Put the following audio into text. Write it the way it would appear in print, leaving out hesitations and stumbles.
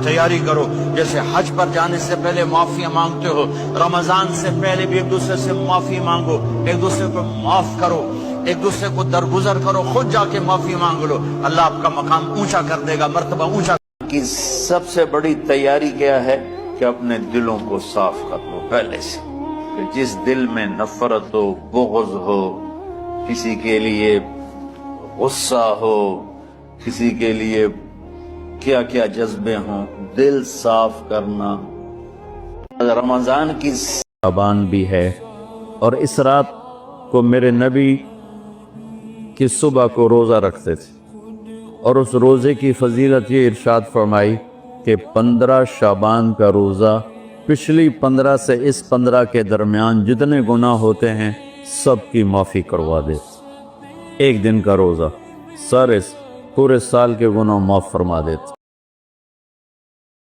تیاری کرو، جیسے حج پر جانے سے پہلے معافیاں مانگتے ہو، رمضان سے پہلے بھی ایک دوسرے سے معافی مانگو، ایک دوسرے کو معاف کرو، ایک دوسرے کو درگزر کرو، خود جا کے معافی مانگ لو، اللہ آپ کا مقام اونچا کر دے گا، مرتبہ اونچا کی سب سے بڑی تیاری کیا ہے کہ اپنے دلوں کو صاف کر لو پہلے سے، کہ جس دل میں نفرت ہو، بغض ہو، کسی کے لیے غصہ ہو، کسی کے لیے کیا کیا جذبے ہوں، دل صاف کرنا۔ رمضان کی شعبان بھی ہے، اور اس رات کو میرے نبی کی صبح کو روزہ رکھتے تھے، اور اس روزے کی فضیلت یہ ارشاد فرمائی کہ 15 شعبان کا روزہ پچھلی 15 سے اس 15 کے درمیان جتنے گناہ ہوتے ہیں سب کی معافی کروا دیتے۔ ایک دن کا روزہ سارے پورے سال کے گناہ معاف فرما دیتے۔